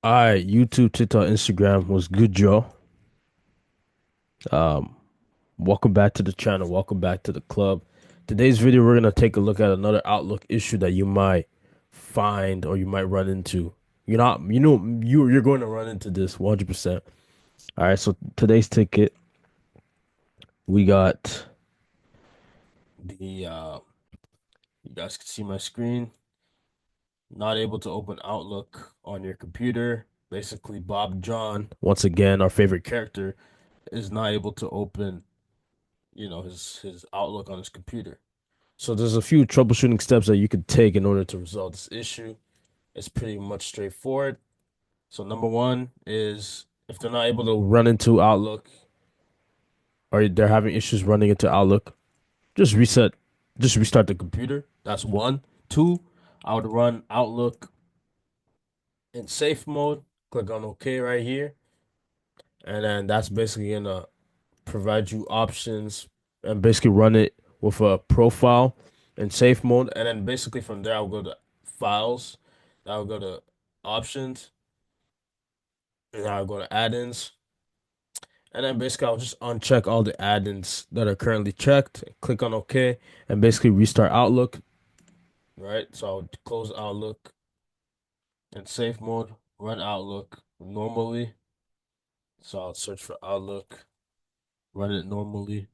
All right, YouTube, TikTok, Instagram was good, Joe. Um, Welcome back to the channel. Welcome back to the club. Today's video, we're gonna take a look at another Outlook issue that you might find or you might run into. You're going to run into this 100%. All right, so today's ticket, we got the you guys can see my screen. Not able to open Outlook on your computer. Basically, Bob John, once again, our favorite character, is not able to open his Outlook on his computer. So there's a few troubleshooting steps that you could take in order to resolve this issue. It's pretty much straightforward. So number one is if they're not able to run into Outlook or they're having issues running into Outlook, just reset, just restart the computer. That's one. Two, I would run Outlook in safe mode. Click on OK right here. And then that's basically gonna provide you options and basically run it with a profile in safe mode. And then basically from there, I'll go to files, I'll go to options, and I'll go to add-ins. And then basically I'll just uncheck all the add-ins that are currently checked, click on OK, and basically restart Outlook, right? So I'll close Outlook in safe mode, run Outlook normally. So I'll search for Outlook, run it normally,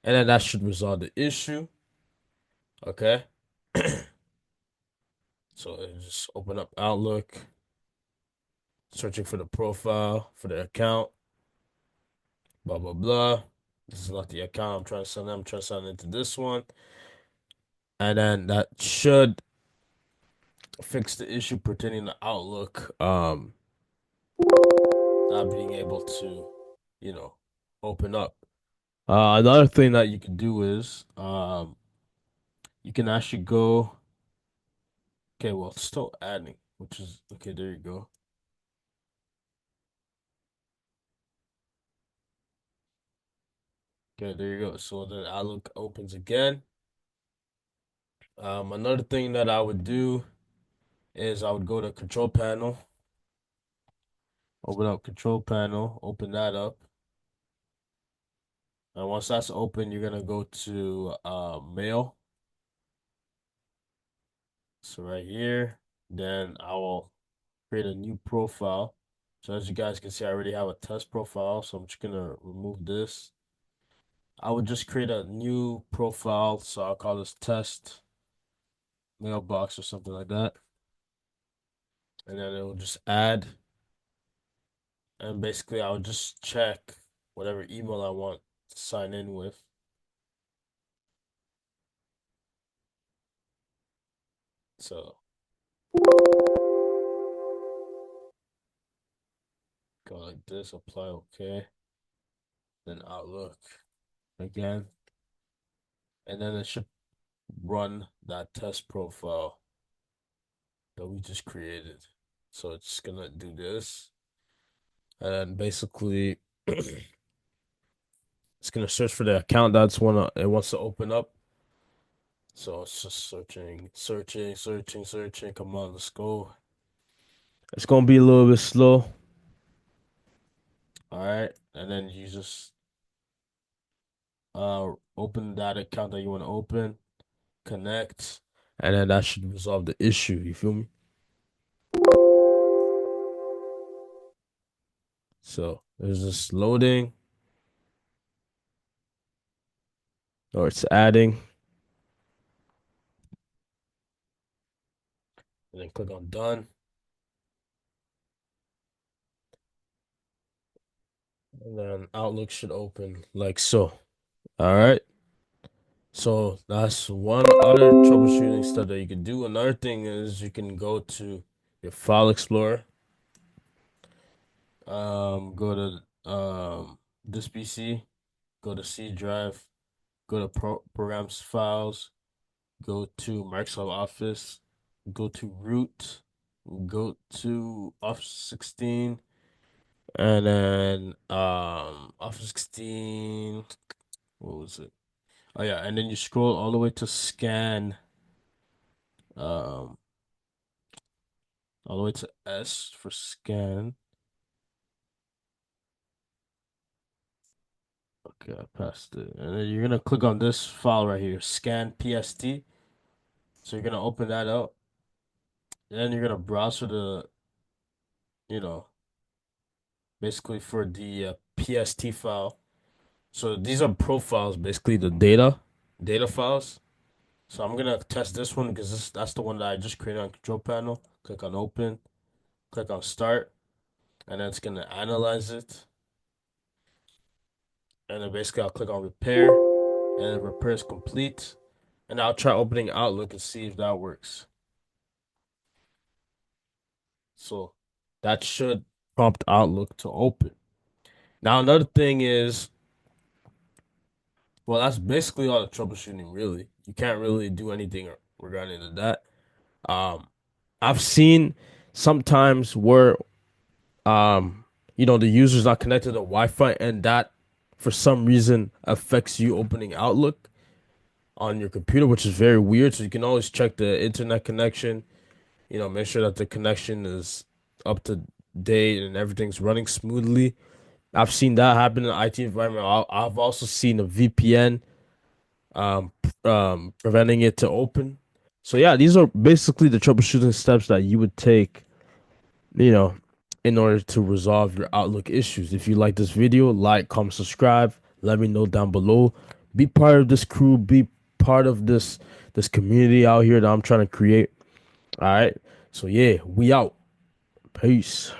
and then that should resolve the issue. Okay. So just open up Outlook, searching for the profile for the account, blah blah blah. This is not the account I'm trying to sign in. I'm trying to sign into this one. And then that should fix the issue pertaining to Outlook not being able to, you know, open up. Another thing that you can do is you can actually go, okay, well, it's still adding, which is okay, there you go. Okay, there you go. So then Outlook opens again. Another thing that I would do is I would go to control panel, open up control panel, open that up. And once that's open, you're gonna go to mail. So right here, then I will create a new profile. So as you guys can see, I already have a test profile. So I'm just gonna remove this. I would just create a new profile. So I'll call this test mailbox or something like that. And then it will just add. And basically I'll just check whatever email I want to sign in with. So go like this, apply OK, then Outlook again, and then it should run that test profile that we just created. So it's gonna do this, and then basically it's gonna search for the account that's one it wants to open up. So it's just searching, searching, searching, searching. Come on, let's go. It's gonna be a little bit slow. All right, and then you just open that account that you want to open, connect, and then that should resolve the issue. You feel me? So there's this loading or it's adding, and then click on done, and then Outlook should open like so. All right. So that's one other troubleshooting step that you can do. Another thing is you can go to your file explorer, go to this PC, go to C drive, go to programs files, go to Microsoft Office, go to root, go to Office 16, and then Office 16, what was it? Oh yeah, and then you scroll all the way to scan um all the way to S for scan. Okay, I passed it. And then you're gonna click on this file right here, scan PST. So you're gonna open that up. And then you're gonna browse for the, you know, basically for the PST file. So these are profiles, basically the data files. So I'm gonna test this one because that's the one that I just created on control panel. Click on open, click on start, and then it's gonna analyze it. And then basically I'll click on repair, and then repair is complete. And I'll try opening Outlook and see if that works. So that should prompt Outlook to open. Now another thing is, well, that's basically all the troubleshooting, really. You can't really do anything regarding to that. Um, I've seen sometimes where the user's not connected to Wi-Fi and that for some reason affects you opening Outlook on your computer, which is very weird. So you can always check the internet connection, make sure that the connection is up to date and everything's running smoothly. I've seen that happen in the IT environment. I've also seen a VPN preventing it to open. So yeah, these are basically the troubleshooting steps that you would take, you know, in order to resolve your Outlook issues. If you like this video, like, comment, subscribe. Let me know down below. Be part of this crew. Be part of this community out here that I'm trying to create. All right. So yeah, we out. Peace.